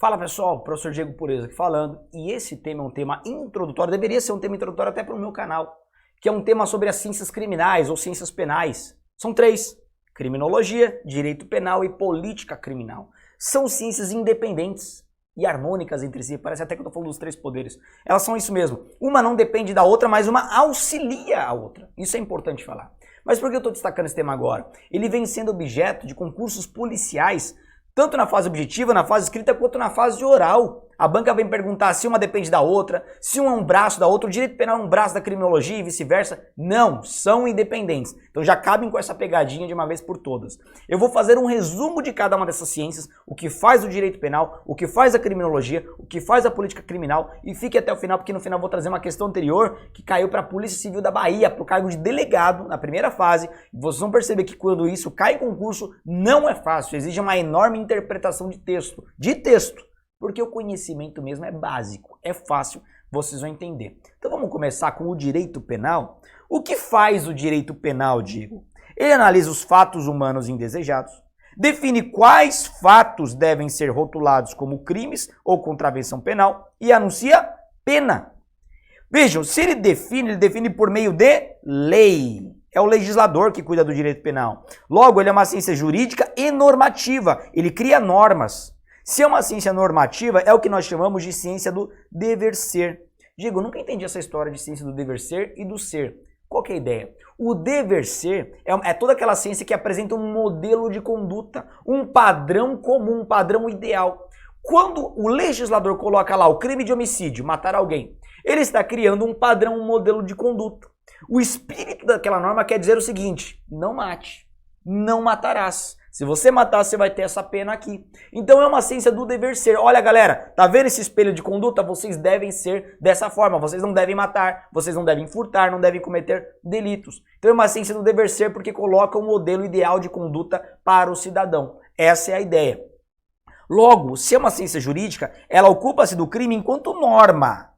Fala pessoal, professor Diego Pureza aqui falando, e esse tema é um tema introdutório, deveria ser um tema introdutório até para o meu canal, que é um tema sobre as ciências criminais ou ciências penais. São três: criminologia, direito penal e política criminal. São ciências independentes e harmônicas entre si, parece até que eu estou falando dos três poderes. Elas são isso mesmo, uma não depende da outra, mas uma auxilia a outra. Isso é importante falar. Mas por que eu estou destacando esse tema agora? Ele vem sendo objeto de concursos policiais, tanto na fase objetiva, na fase escrita, quanto na fase oral. A banca vem perguntar se uma depende da outra, se um é um braço da outra, o direito penal é um braço da criminologia e vice-versa. Não, são independentes. Então já cabem com essa pegadinha de uma vez por todas. Eu vou fazer um resumo de cada uma dessas ciências, o que faz o direito penal, o que faz a criminologia, o que faz a política criminal, e fique até o final, porque no final eu vou trazer uma questão anterior que caiu para a Polícia Civil da Bahia, para o cargo de delegado na primeira fase. Vocês vão perceber que quando isso cai em concurso, não é fácil, exige uma enorme interpretação de texto, porque o conhecimento mesmo é básico, é fácil, vocês vão entender. Então vamos começar com o direito penal. O que faz o direito penal, Diego? Ele analisa os fatos humanos indesejados, define quais fatos devem ser rotulados como crimes ou contravenção penal e anuncia pena. Vejam, se ele define por meio de lei. É o legislador que cuida do direito penal. Logo, ele é uma ciência jurídica e normativa, ele cria normas. Se é uma ciência normativa, é o que nós chamamos de ciência do dever ser. Diego, eu nunca entendi essa história de ciência do dever ser e do ser. Qual que é a ideia? O dever ser é toda aquela ciência que apresenta um modelo de conduta, um padrão comum, um padrão ideal. Quando o legislador coloca lá o crime de homicídio, matar alguém, ele está criando um padrão, um modelo de conduta. O espírito daquela norma quer dizer o seguinte: não mate, não matarás. Se você matar, você vai ter essa pena aqui. Então é uma ciência do dever ser. Olha, galera, tá vendo esse espelho de conduta? Vocês devem ser dessa forma. Vocês não devem matar, vocês não devem furtar, não devem cometer delitos. Então é uma ciência do dever ser porque coloca um modelo ideal de conduta para o cidadão. Essa é a ideia. Logo, se é uma ciência jurídica, ela ocupa-se do crime enquanto norma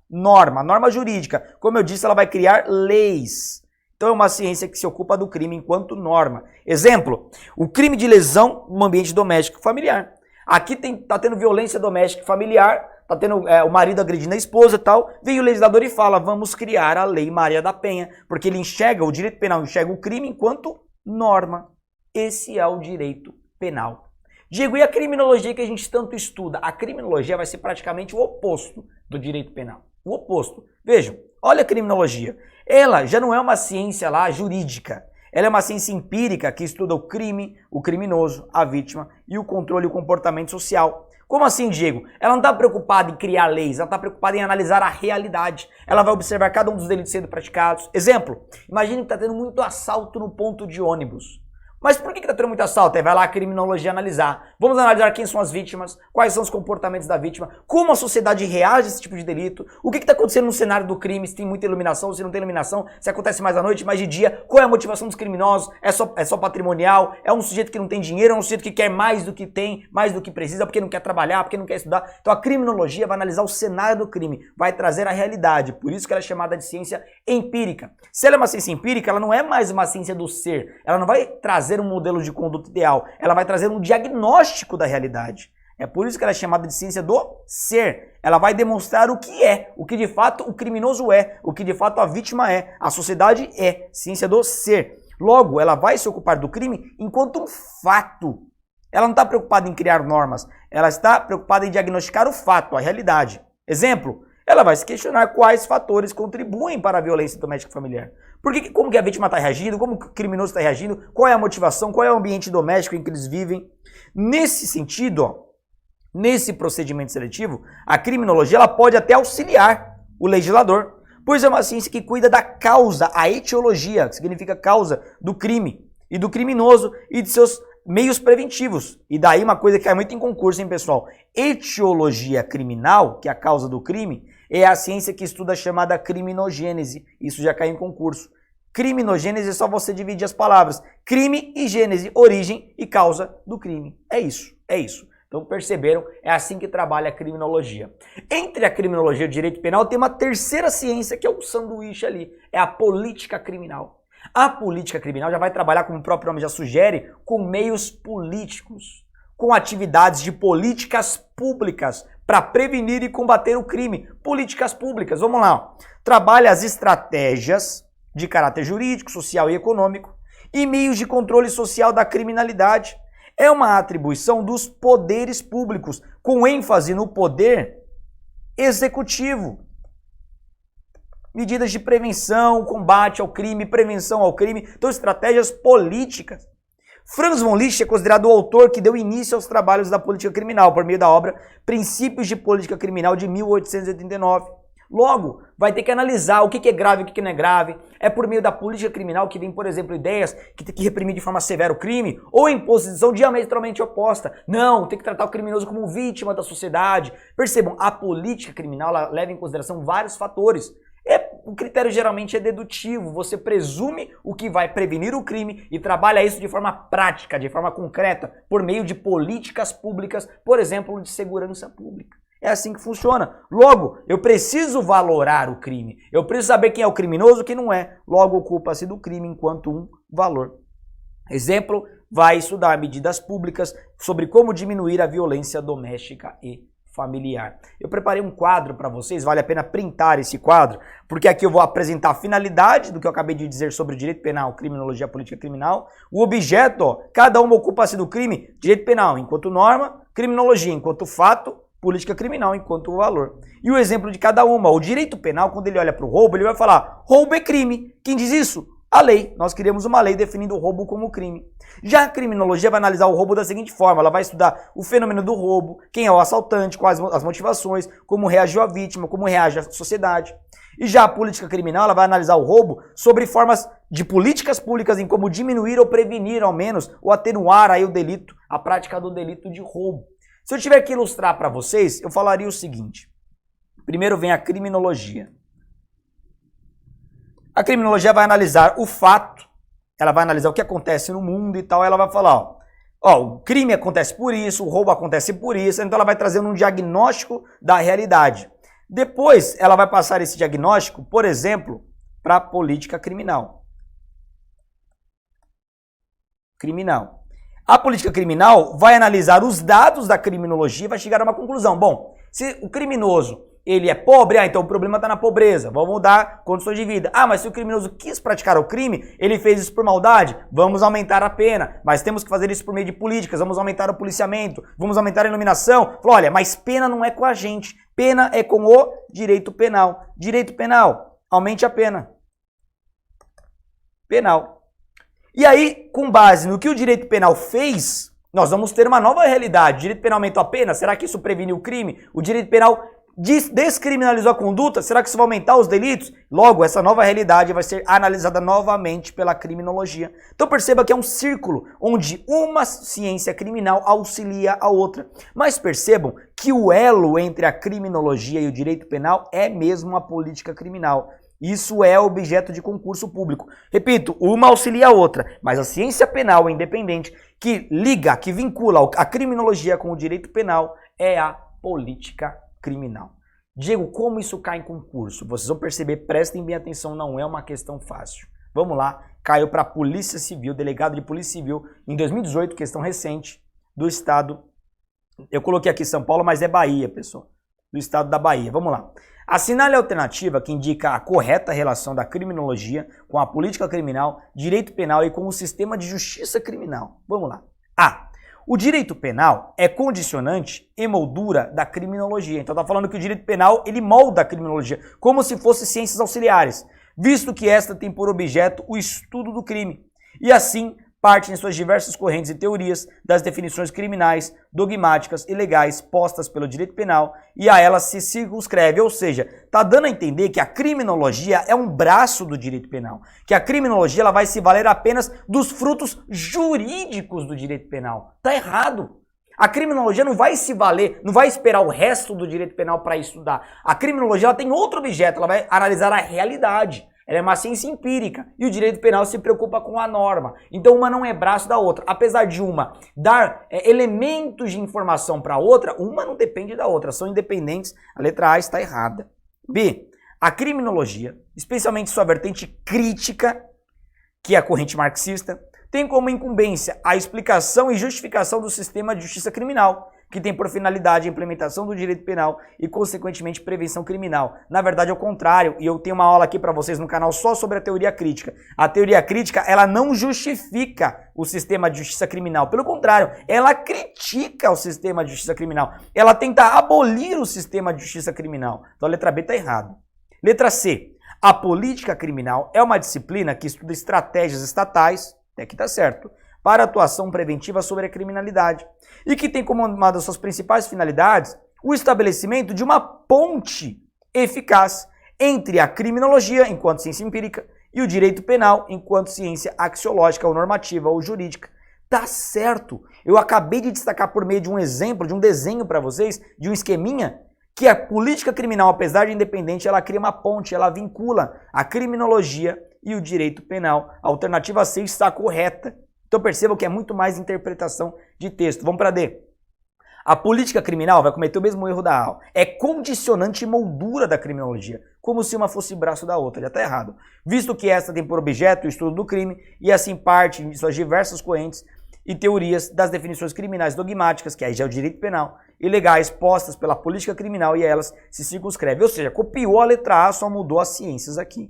jurídica. Como eu disse, ela vai criar leis. Então é uma ciência que se ocupa do crime enquanto norma. Exemplo, o crime de lesão no ambiente doméstico e familiar. Aqui tá tendo violência doméstica e familiar, tá tendo o marido agredindo a esposa e tal. Vem o legislador e fala, vamos criar a Lei Maria da Penha, porque ele enxerga, o direito penal enxerga o crime enquanto norma. Esse é o direito penal. Diego, e a criminologia que a gente tanto estuda? A criminologia vai ser praticamente o oposto do direito penal. O oposto. Vejam, olha a criminologia. Ela já não é uma ciência lá jurídica. Ela é uma ciência empírica que estuda o crime, o criminoso, a vítima e o controle e o comportamento social. Como assim, Diego? Ela não está preocupada em criar leis, ela está preocupada em analisar a realidade. Ela vai observar cada um dos delitos sendo praticados. Exemplo, imagine que está tendo muito assalto no ponto de ônibus. Mas por que está tendo muito assalto? Aí vai lá a criminologia analisar. Vamos analisar quem são as vítimas, quais são os comportamentos da vítima, como a sociedade reage a esse tipo de delito, o que está acontecendo no cenário do crime, se tem muita iluminação, se não tem iluminação, se acontece mais à noite, mais de dia, qual é a motivação dos criminosos, é só patrimonial, é um sujeito que não tem dinheiro, é um sujeito que quer mais do que tem, mais do que precisa, porque não quer trabalhar, porque não quer estudar. Então a criminologia vai analisar o cenário do crime, vai trazer a realidade, por isso que ela é chamada de ciência empírica. Se ela é uma ciência empírica, ela não é mais uma ciência do ser, ela não vai trazer um modelo de conduta ideal, ela vai trazer um diagnóstico da realidade. É por isso que ela é chamada de ciência do ser. Ela vai demonstrar o que de fato o criminoso é, o que de fato a vítima é, a sociedade é, ciência do ser. Logo, ela vai se ocupar do crime enquanto um fato. Ela não está preocupada em criar normas, ela está preocupada em diagnosticar o fato, a realidade. Exemplo, ela vai se questionar quais fatores contribuem para a violência doméstica e familiar. Como que a vítima está reagindo, como que o criminoso está reagindo, qual é a motivação, qual é o ambiente doméstico em que eles vivem. Nesse sentido, nesse procedimento seletivo, a criminologia ela pode até auxiliar o legislador, pois é uma ciência que cuida da causa, a etiologia, que significa causa do crime e do criminoso e de seus meios preventivos. E daí uma coisa que cai muito em concurso, hein, pessoal? Etiologia criminal, que é a causa do crime, é a ciência que estuda a chamada criminogênese. Isso já cai em concurso. Criminogênese é só você dividir as palavras. Crime e gênese, origem e causa do crime. É isso, é isso. Então perceberam? É assim que trabalha a criminologia. Entre a criminologia e o direito penal tem uma terceira ciência que é o sanduíche ali. É a política criminal. A política criminal já vai trabalhar, como o próprio nome já sugere, com meios políticos. com atividades de políticas públicas para prevenir e combater o crime. Políticas públicas, vamos lá. Trabalha as estratégias de caráter jurídico, social e econômico e meios de controle social da criminalidade. É uma atribuição dos poderes públicos, com ênfase no poder executivo. Medidas de prevenção, combate ao crime, prevenção ao crime, então estratégias políticas. Franz von Liszt é considerado o autor que deu início aos trabalhos da política criminal, por meio da obra Princípios de Política Criminal de 1889. Logo, vai ter que analisar o que é grave e o que não é grave. É por meio da política criminal que vem, por exemplo, ideias que tem que reprimir de forma severa o crime, ou em posição diametralmente oposta. Não, tem que tratar o criminoso como vítima da sociedade. Percebam, a política criminal ela leva em consideração vários fatores. O critério geralmente é dedutivo, você presume o que vai prevenir o crime e trabalha isso de forma prática, de forma concreta, por meio de políticas públicas, por exemplo, de segurança pública. É assim que funciona. Logo, eu preciso valorar o crime. Eu preciso saber quem é o criminoso e quem não é. Logo, ocupa-se do crime enquanto um valor. Exemplo, vai estudar medidas públicas sobre como diminuir a violência doméstica e familiar. Eu preparei um quadro para vocês, vale a pena printar esse quadro, porque aqui eu vou apresentar a finalidade do que eu acabei de dizer sobre o direito penal, criminologia, política criminal, o objeto, ó, cada uma ocupa-se do crime, direito penal enquanto norma, criminologia enquanto fato, política criminal enquanto valor. E o exemplo de cada uma, o direito penal, quando ele olha para o roubo, ele vai falar, roubo é crime. Quem diz isso? A lei. Nós criamos uma lei definindo o roubo como crime. Já a criminologia vai analisar o roubo da seguinte forma, ela vai estudar o fenômeno do roubo, quem é o assaltante, quais as motivações, como reagiu a vítima, como reage a sociedade. E já a política criminal, ela vai analisar o roubo sobre formas de políticas públicas em como diminuir ou prevenir, ao menos, ou atenuar aí o delito, a prática do delito de roubo. Se eu tiver que ilustrar para vocês, eu falaria o seguinte. Primeiro vem a criminologia. A criminologia vai analisar o fato, ela vai analisar o que acontece no mundo e tal, ela vai falar, ó, o crime acontece por isso, o roubo acontece por isso, então ela vai trazendo um diagnóstico da realidade. Depois, ela vai passar esse diagnóstico, por exemplo, para a política criminal. A política criminal vai analisar os dados da criminologia e vai chegar a uma conclusão. Bom, se o criminoso ele é pobre, então o problema está na pobreza, vamos dar condições de vida. Ah, mas se o criminoso quis praticar o crime, ele fez isso por maldade, vamos aumentar a pena, mas temos que fazer isso por meio de políticas, vamos aumentar o policiamento, vamos aumentar a iluminação. Falou, olha, mas pena não é com a gente, pena é com o direito penal. Direito penal, aumente a pena. Penal. E aí, com base no que o direito penal fez, nós vamos ter uma nova realidade. O direito penal aumentou a pena? Será que isso previne o crime? O direito penal descriminalizou a conduta? Será que isso vai aumentar os delitos? Logo, essa nova realidade vai ser analisada novamente pela criminologia. Então perceba que é um círculo onde uma ciência criminal auxilia a outra. Mas percebam que o elo entre a criminologia e o direito penal é mesmo a política criminal. Isso é objeto de concurso público. Repito, uma auxilia a outra, mas a ciência penal independente que liga, que vincula a criminologia com o direito penal é a política criminal. Diego, como isso cai em concurso? Vocês vão perceber, prestem bem atenção, não é uma questão fácil. Vamos lá, caiu para a Polícia Civil, delegado de Polícia Civil, em 2018, questão recente, do estado, eu coloquei aqui São Paulo, mas é Bahia, pessoal, do estado da Bahia. Vamos lá. Assinale a alternativa que indica a correta relação da criminologia com a política criminal, direito penal e com o sistema de justiça criminal. Vamos lá. A. O direito penal é condicionante e moldura da criminologia. Então está falando que o direito penal ele molda a criminologia, como se fosse ciências auxiliares, visto que esta tem por objeto o estudo do crime. E assim parte em suas diversas correntes e teorias das definições criminais, dogmáticas e legais postas pelo direito penal e a elas se circunscreve, ou seja, está dando a entender que a criminologia é um braço do direito penal, que a criminologia ela vai se valer apenas dos frutos jurídicos do direito penal. Está errado. A criminologia não vai se valer, não vai esperar o resto do direito penal para estudar. A criminologia ela tem outro objeto, ela vai analisar a realidade. Ela é uma ciência empírica e o direito penal se preocupa com a norma. Então uma não é braço da outra. Apesar de uma dar elementos de informação para a outra, uma não depende da outra. São independentes. A letra A está errada. B. A criminologia, especialmente sua vertente crítica, que é a corrente marxista, tem como incumbência a explicação e justificação do sistema de justiça criminal, que tem por finalidade a implementação do direito penal e, consequentemente, prevenção criminal. Na verdade, é o contrário, e eu tenho uma aula aqui para vocês no canal só sobre a teoria crítica. A teoria crítica, ela não justifica o sistema de justiça criminal. Pelo contrário, ela critica o sistema de justiça criminal. Ela tenta abolir o sistema de justiça criminal. Então, a letra B está errado. Letra C. A política criminal é uma disciplina que estuda estratégias estatais, até que está certo, para atuação preventiva sobre a criminalidade e que tem como uma das suas principais finalidades o estabelecimento de uma ponte eficaz entre a criminologia, enquanto ciência empírica, e o direito penal, enquanto ciência axiológica ou normativa ou jurídica. Tá certo! Eu acabei de destacar por meio de um exemplo, de um desenho para vocês, de um esqueminha, que a política criminal, apesar de independente, ela cria uma ponte, ela vincula a criminologia e o direito penal. A alternativa C está correta. Então percebam que é muito mais interpretação de texto. Vamos para D. A política criminal vai cometer o mesmo erro da A. É condicionante e moldura da criminologia, como se uma fosse braço da outra. Já está errado. Visto que esta tem por objeto o estudo do crime e assim parte de suas diversas correntes e teorias das definições criminais dogmáticas, que aí já é o direito penal, e legais postas pela política criminal e a elas se circunscreve. Ou seja, copiou a letra A, só mudou as ciências aqui.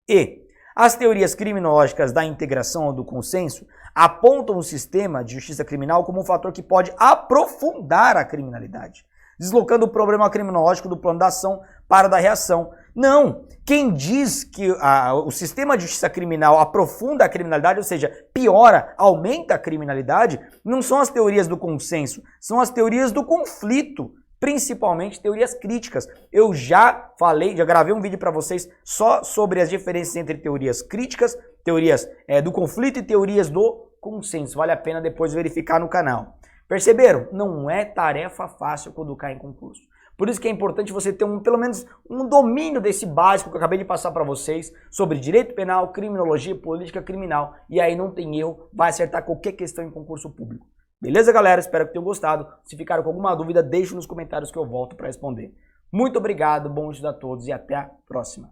E as teorias criminológicas da integração ou do consenso apontam o sistema de justiça criminal como um fator que pode aprofundar a criminalidade, deslocando o problema criminológico do plano da ação para o da reação. Não! Quem diz que o sistema de justiça criminal aprofunda a criminalidade, ou seja, piora, aumenta a criminalidade, não são as teorias do consenso, são as teorias do conflito, principalmente teorias críticas. Eu já falei, já gravei um vídeo para vocês só sobre as diferenças entre teorias críticas, teorias do conflito e teorias do consenso. Vale a pena depois verificar no canal. Perceberam? Não é tarefa fácil quando cai em concurso. Por isso que é importante você ter pelo menos um domínio desse básico que eu acabei de passar para vocês sobre direito penal, criminologia, política criminal. E aí não tem erro, vai acertar qualquer questão em concurso público. Beleza, galera? Espero que tenham gostado. Se ficaram com alguma dúvida, deixe nos comentários que eu volto para responder. Muito obrigado, bom estudo a todos e até a próxima.